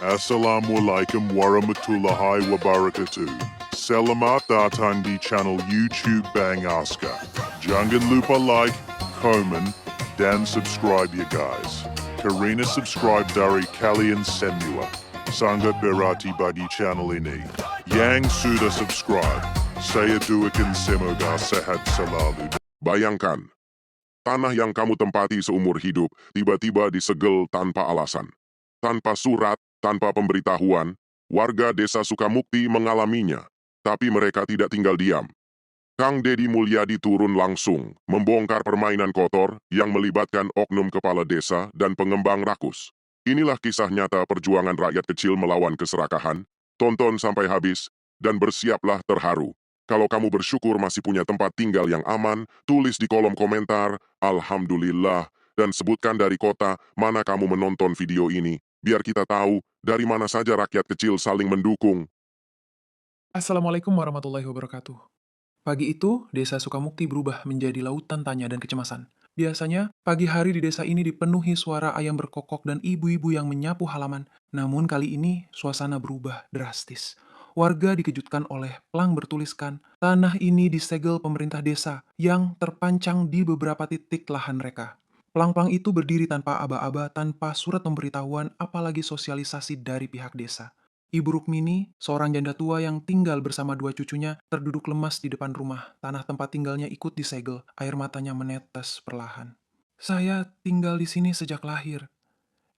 Assalamualaikum warahmatullahi wabarakatuh. Selamat datang di channel YouTube Bang Aska. Jangan lupa like, comment, dan subscribe ya guys. Karena subscribe dari kalian semua sangat berarti bagi channel ini. Yang sudah subscribe, saya doakan semoga sehat selalu. Bayangkan, tanah yang kamu tempati seumur hidup tiba-tiba disegel tanpa alasan. Tanpa surat, tanpa pemberitahuan, warga desa Sukamukti mengalaminya. Tapi mereka tidak tinggal diam. Kang Deddy Mulyadi turun langsung, membongkar permainan kotor yang melibatkan oknum kepala desa dan pengembang rakus. Inilah kisah nyata perjuangan rakyat kecil melawan keserakahan. Tonton sampai habis, dan bersiaplah terharu. Kalau kamu bersyukur masih punya tempat tinggal yang aman, tulis di kolom komentar, Alhamdulillah, dan sebutkan dari kota mana kamu menonton video ini, biar kita tahu dari mana saja rakyat kecil saling mendukung. Assalamualaikum warahmatullahi wabarakatuh. Pagi itu, desa Sukamukti berubah menjadi lautan tanya dan kecemasan. Biasanya, pagi hari di desa ini dipenuhi suara ayam berkokok dan ibu-ibu yang menyapu halaman. Namun kali ini, suasana berubah drastis. Warga dikejutkan oleh plang bertuliskan, tanah ini disegel pemerintah desa yang terpancang di beberapa titik lahan mereka. Plang-plang itu berdiri tanpa aba-aba, tanpa surat pemberitahuan, apalagi sosialisasi dari pihak desa. Ibu Rukmini, seorang janda tua yang tinggal bersama dua cucunya, terduduk lemas di depan rumah. Tanah tempat tinggalnya ikut disegel, air matanya menetes perlahan. Saya tinggal di sini sejak lahir.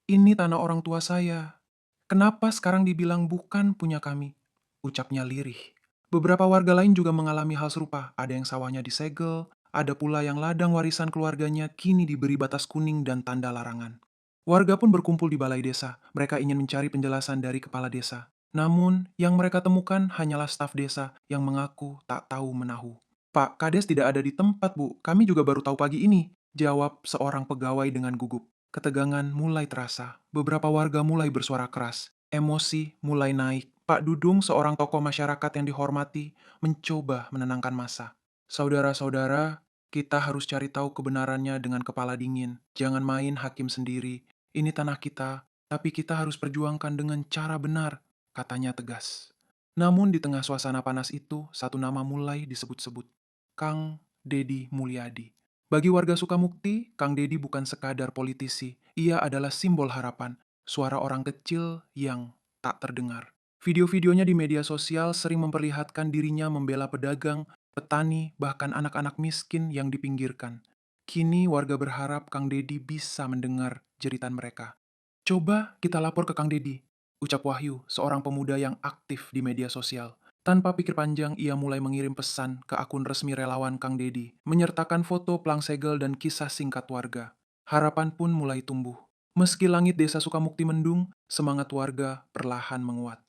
Ini tanah orang tua saya. Kenapa sekarang dibilang bukan punya kami? Ucapnya lirih. Beberapa warga lain juga mengalami hal serupa. Ada yang sawahnya disegel, ada pula yang ladang warisan keluarganya kini diberi batas kuning dan tanda larangan. Warga pun berkumpul di balai desa. Mereka ingin mencari penjelasan dari kepala desa. Namun, yang mereka temukan hanyalah staf desa yang mengaku tak tahu menahu. Pak, Kades tidak ada di tempat, Bu. Kami juga baru tahu pagi ini, jawab seorang pegawai dengan gugup. Ketegangan mulai terasa. Beberapa warga mulai bersuara keras. Emosi mulai naik. Pak Dudung, seorang tokoh masyarakat yang dihormati, mencoba menenangkan massa. Saudara-saudara, kita harus cari tahu kebenarannya dengan kepala dingin. Jangan main hakim sendiri. Ini tanah kita, tapi kita harus perjuangkan dengan cara benar, katanya tegas. Namun di tengah suasana panas itu, satu nama mulai disebut-sebut. Kang Deddy Mulyadi. Bagi warga Sukamukti, Kang Deddy bukan sekadar politisi. Ia adalah simbol harapan, suara orang kecil yang tak terdengar. Video-videonya di media sosial sering memperlihatkan dirinya membela pedagang, petani, bahkan anak-anak miskin yang dipinggirkan. Kini warga berharap Kang Deddy bisa mendengar jeritan mereka. Coba kita lapor ke Kang Deddy, ucap Wahyu, seorang pemuda yang aktif di media sosial. Tanpa pikir panjang, ia mulai mengirim pesan ke akun resmi relawan Kang Deddy, menyertakan foto plang segel dan kisah singkat warga. Harapan pun mulai tumbuh. Meski langit desa Sukamukti mendung, semangat warga perlahan menguat.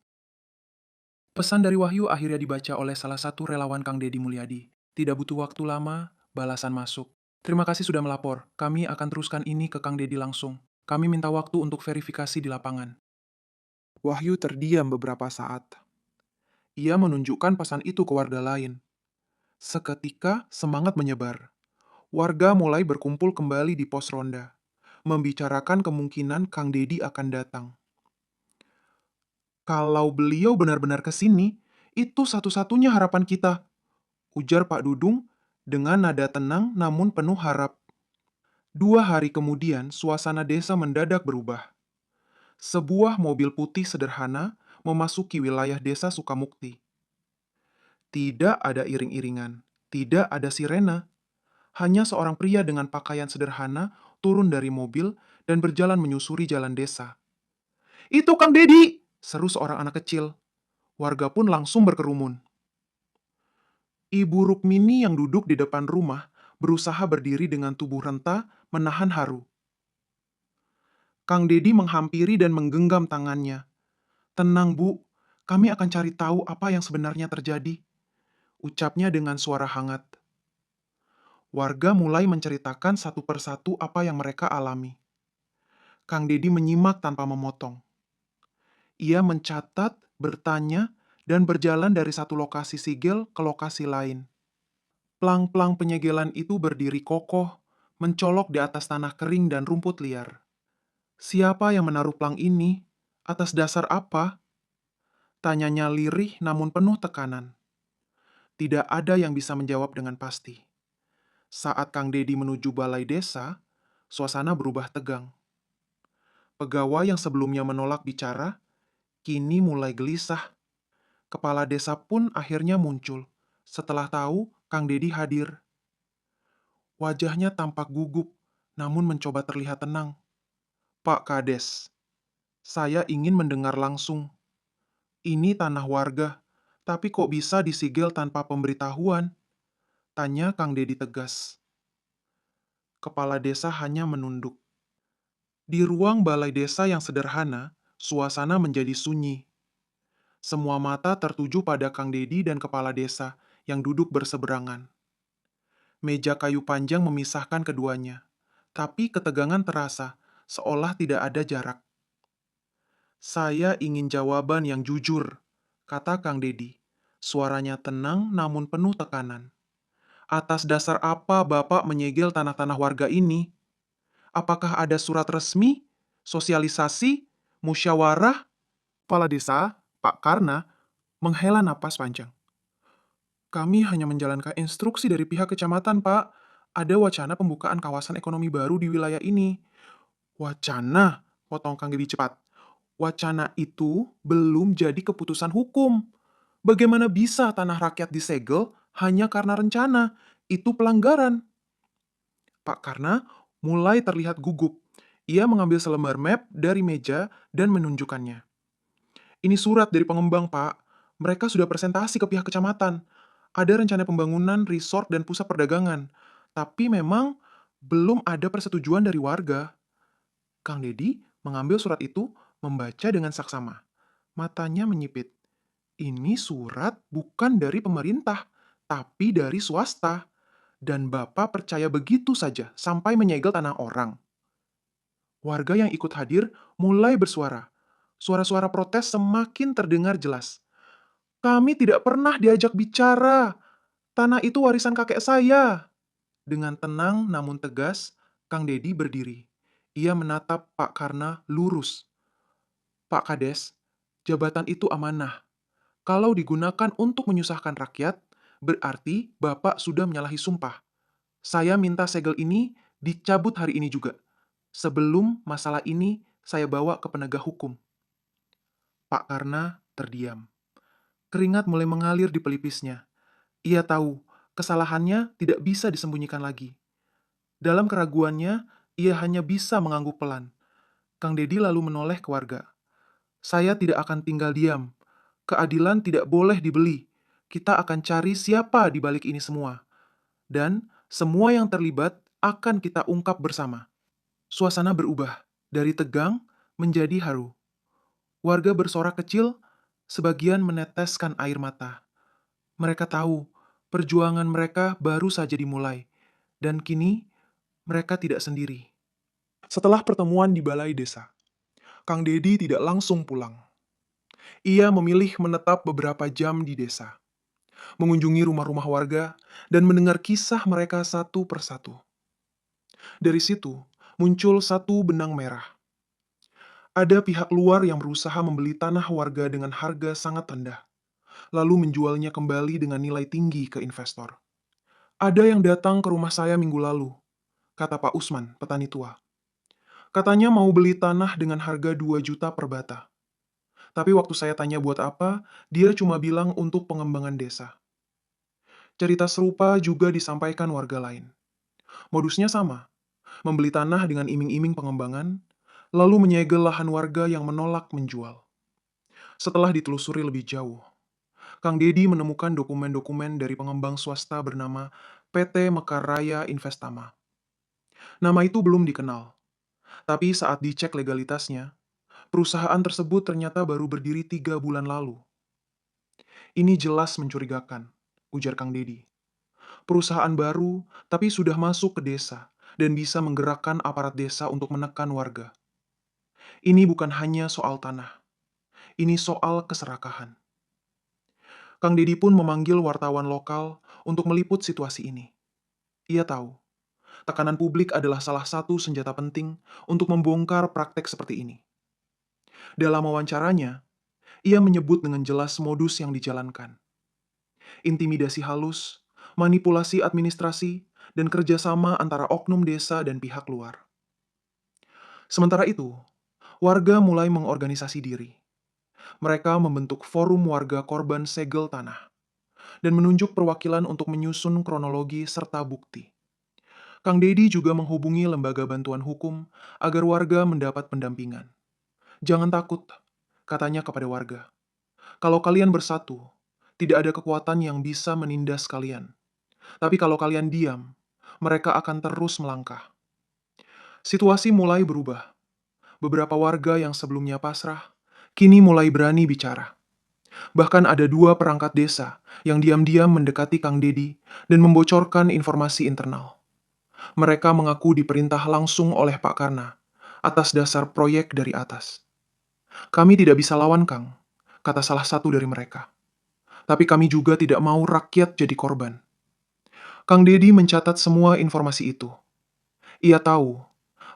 Pesan dari Wahyu akhirnya dibaca oleh salah satu relawan Kang Deddy Mulyadi. Tidak butuh waktu lama, balasan masuk. Terima kasih sudah melapor. Kami akan teruskan ini ke Kang Deddy langsung. Kami minta waktu untuk verifikasi di lapangan. Wahyu terdiam beberapa saat. Ia menunjukkan pesan itu ke warga lain. Seketika semangat menyebar. Warga mulai berkumpul kembali di pos ronda, membicarakan kemungkinan Kang Deddy akan datang. Kalau beliau benar-benar ke sini, itu satu-satunya harapan kita, ujar Pak Dudung dengan nada tenang namun penuh harap. 2 hari kemudian, suasana desa mendadak berubah. Sebuah mobil putih sederhana memasuki wilayah desa Sukamukti. Tidak ada iring-iringan, tidak ada sirena. Hanya seorang pria dengan pakaian sederhana turun dari mobil dan berjalan menyusuri jalan desa. "Itu Kang Deddy!" seru seorang anak kecil. Warga pun langsung berkerumun. Ibu Rukmini yang duduk di depan rumah berusaha berdiri dengan tubuh renta menahan haru. Kang Deddy menghampiri dan menggenggam tangannya. "Tenang, Bu. Kami akan cari tahu apa yang sebenarnya terjadi," ucapnya dengan suara hangat. Warga mulai menceritakan satu persatu apa yang mereka alami. Kang Deddy menyimak tanpa memotong. Ia mencatat, bertanya, dan berjalan dari satu lokasi sigil ke lokasi lain. Plang-plang penyegelan itu berdiri kokoh, mencolok di atas tanah kering dan rumput liar. Siapa yang menaruh plang ini? Atas dasar apa? Tanyanya lirih namun penuh tekanan. Tidak ada yang bisa menjawab dengan pasti. Saat Kang Dedi menuju balai desa, suasana berubah tegang. Pegawai yang sebelumnya menolak bicara, kini mulai gelisah. Kepala desa pun akhirnya muncul. Setelah tahu Kang Dedi hadir, wajahnya tampak gugup, namun mencoba terlihat tenang. Pak Kades, saya ingin mendengar langsung. Ini tanah warga, tapi kok bisa disegel tanpa pemberitahuan? Tanya Kang Dedi tegas. Kepala desa hanya menunduk. Di ruang balai desa yang sederhana, suasana menjadi sunyi. Semua mata tertuju pada Kang Dedi dan kepala desa yang duduk berseberangan. Meja kayu panjang memisahkan keduanya, tapi ketegangan terasa, seolah tidak ada jarak. Saya ingin jawaban yang jujur, kata Kang Dedi. Suaranya tenang namun penuh tekanan. Atas dasar apa Bapak menyegel tanah-tanah warga ini? Apakah ada surat resmi, sosialisasi, musyawarah? Kepala desa, Pak Karna, menghela napas panjang. Kami hanya menjalankan instruksi dari pihak kecamatan, Pak. Ada wacana pembukaan kawasan ekonomi baru di wilayah ini. Wacana, potong Kang Dedi cepat. Wacana itu belum jadi keputusan hukum. Bagaimana bisa tanah rakyat disegel hanya karena rencana? Itu pelanggaran. Pak Karna mulai terlihat gugup. Ia mengambil selembar map dari meja dan menunjukkannya. Ini surat dari pengembang, Pak. Mereka sudah presentasi ke pihak kecamatan. Ada rencana pembangunan resort dan pusat perdagangan. Tapi memang belum ada persetujuan dari warga. Kang Dedi mengambil surat itu, membaca dengan saksama. Matanya menyipit. Ini surat bukan dari pemerintah, tapi dari swasta. Dan Bapak percaya begitu saja sampai menyegel tanah orang. Warga yang ikut hadir mulai bersuara. Suara-suara protes semakin terdengar jelas. Kami tidak pernah diajak bicara. Tanah itu warisan kakek saya. Dengan tenang namun tegas, Kang Dedi berdiri. Ia menatap Pak Karna lurus. Pak Kades, jabatan itu amanah. Kalau digunakan untuk menyusahkan rakyat, berarti Bapak sudah menyalahi sumpah. Saya minta segel ini dicabut hari ini juga. Sebelum masalah ini saya bawa ke penegak hukum. Pak Karna terdiam. Keringat mulai mengalir di pelipisnya. Ia tahu kesalahannya tidak bisa disembunyikan lagi. Dalam keraguannya, ia hanya bisa mengangguk pelan. Kang Dedi lalu menoleh ke warga. Saya tidak akan tinggal diam. Keadilan tidak boleh dibeli. Kita akan cari siapa di balik ini semua. Dan semua yang terlibat akan kita ungkap bersama. Suasana berubah dari tegang menjadi haru. Warga bersorak kecil, sebagian meneteskan air mata. Mereka tahu perjuangan mereka baru saja dimulai, dan kini mereka tidak sendiri. Setelah pertemuan di balai desa, Kang Dedi tidak langsung pulang. Ia memilih menetap beberapa jam di desa, mengunjungi rumah-rumah warga, dan mendengar kisah mereka satu persatu. Dari situ, muncul satu benang merah. Ada pihak luar yang berusaha membeli tanah warga dengan harga sangat rendah, lalu menjualnya kembali dengan nilai tinggi ke investor. Ada yang datang ke rumah saya minggu lalu, kata Pak Usman, petani tua. Katanya mau beli tanah dengan harga 2 juta per bata. Tapi waktu saya tanya buat apa, dia cuma bilang untuk pengembangan desa. Cerita serupa juga disampaikan warga lain. Modusnya sama, membeli tanah dengan iming-iming pengembangan, lalu menyegel lahan warga yang menolak menjual. Setelah ditelusuri lebih jauh, Kang Dedi menemukan dokumen-dokumen dari pengembang swasta bernama PT Mekar Raya Investama. Nama itu belum dikenal, tapi saat dicek legalitasnya, perusahaan tersebut ternyata baru berdiri 3 bulan lalu. Ini jelas mencurigakan, ujar Kang Dedi. Perusahaan baru, tapi sudah masuk ke desa dan bisa menggerakkan aparat desa untuk menekan warga. Ini bukan hanya soal tanah, ini soal keserakahan. Kang Dedi pun memanggil wartawan lokal untuk meliput situasi ini. Ia tahu, tekanan publik adalah salah satu senjata penting untuk membongkar praktek seperti ini. Dalam wawancaranya, ia menyebut dengan jelas modus yang dijalankan. Intimidasi halus, manipulasi administrasi, dan kerjasama antara oknum desa dan pihak luar. Sementara itu, warga mulai mengorganisasi diri. Mereka membentuk forum warga korban segel tanah dan menunjuk perwakilan untuk menyusun kronologi serta bukti. Kang Dedi juga menghubungi lembaga bantuan hukum agar warga mendapat pendampingan. Jangan takut, katanya kepada warga. Kalau kalian bersatu, tidak ada kekuatan yang bisa menindas kalian. Tapi kalau kalian diam, mereka akan terus melangkah. Situasi mulai berubah. Beberapa warga yang sebelumnya pasrah, kini mulai berani bicara. Bahkan ada 2 perangkat desa yang diam-diam mendekati Kang Dedi dan membocorkan informasi internal. Mereka mengaku diperintah langsung oleh Pak Karna atas dasar proyek dari atas. Kami tidak bisa lawan Kang, kata salah satu dari mereka. Tapi kami juga tidak mau rakyat jadi korban. Kang Dedi mencatat semua informasi itu. Ia tahu,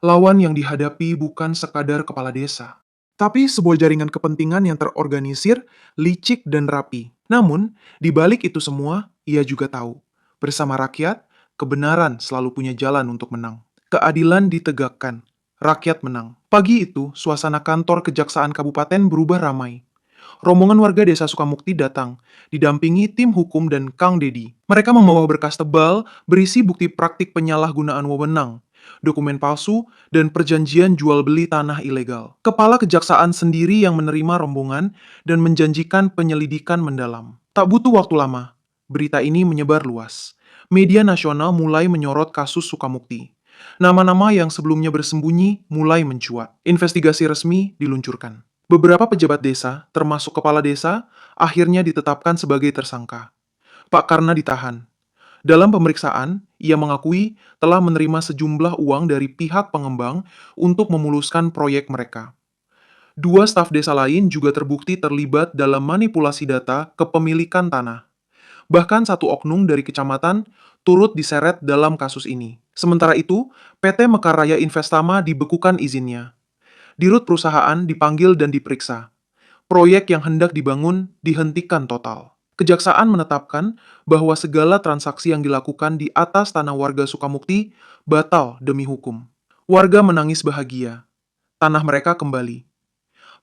lawan yang dihadapi bukan sekadar kepala desa, tapi sebuah jaringan kepentingan yang terorganisir, licik, dan rapi. Namun, di balik itu semua, ia juga tahu, bersama rakyat, kebenaran selalu punya jalan untuk menang. Keadilan ditegakkan, rakyat menang. Pagi itu, suasana kantor Kejaksaan Kabupaten berubah ramai. Rombongan warga desa Sukamukti datang, didampingi tim hukum dan Kang Dedi. Mereka membawa berkas tebal berisi bukti praktik penyalahgunaan wewenang, dokumen palsu, dan perjanjian jual-beli tanah ilegal. Kepala kejaksaan sendiri yang menerima rombongan dan menjanjikan penyelidikan mendalam. Tak butuh waktu lama, berita ini menyebar luas. Media nasional mulai menyorot kasus Sukamukti. Nama-nama yang sebelumnya bersembunyi mulai mencuat. Investigasi resmi diluncurkan. Beberapa pejabat desa, termasuk kepala desa, akhirnya ditetapkan sebagai tersangka. Pak Karna ditahan. Dalam pemeriksaan, ia mengakui telah menerima sejumlah uang dari pihak pengembang untuk memuluskan proyek mereka. 2 staf desa lain juga terbukti terlibat dalam manipulasi data kepemilikan tanah. Bahkan 1 oknum dari kecamatan turut diseret dalam kasus ini. Sementara itu, PT Mekarraya Investama dibekukan izinnya. Dirut perusahaan dipanggil dan diperiksa. Proyek yang hendak dibangun dihentikan total. Kejaksaan menetapkan bahwa segala transaksi yang dilakukan di atas tanah warga Sukamukti batal demi hukum. Warga menangis bahagia. Tanah mereka kembali.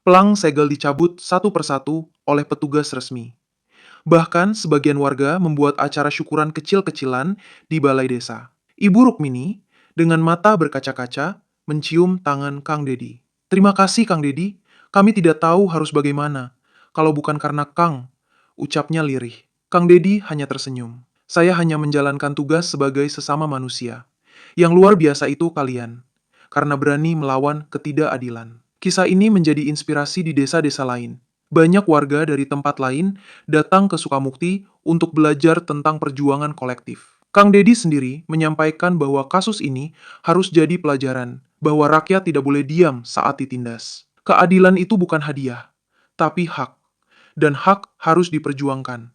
Pelang segel dicabut satu persatu oleh petugas resmi. Bahkan sebagian warga membuat acara syukuran kecil-kecilan di balai desa. Ibu Rukmini, dengan mata berkaca-kaca, mencium tangan Kang Dedi. Terima kasih Kang Dedi, kami tidak tahu harus bagaimana. Kalau bukan karena Kang, ucapnya lirih. Kang Dedi hanya tersenyum. Saya hanya menjalankan tugas sebagai sesama manusia. Yang luar biasa itu kalian, karena berani melawan ketidakadilan. Kisah ini menjadi inspirasi di desa-desa lain. Banyak warga dari tempat lain datang ke Sukamukti untuk belajar tentang perjuangan kolektif. Kang Dedi sendiri menyampaikan bahwa kasus ini harus jadi pelajaran, bahwa rakyat tidak boleh diam saat ditindas. Keadilan itu bukan hadiah, tapi hak. Dan hak harus diperjuangkan.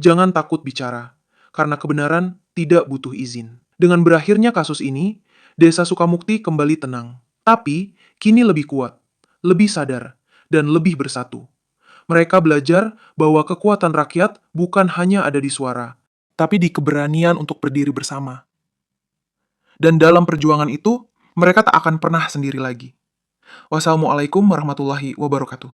Jangan takut bicara, karena kebenaran tidak butuh izin. Dengan berakhirnya kasus ini, desa Sukamukti kembali tenang. Tapi, kini lebih kuat, lebih sadar, dan lebih bersatu. Mereka belajar bahwa kekuatan rakyat bukan hanya ada di suara, tapi di keberanian untuk berdiri bersama. Dan dalam perjuangan itu, mereka tak akan pernah sendiri lagi. Wassalamualaikum warahmatullahi wabarakatuh.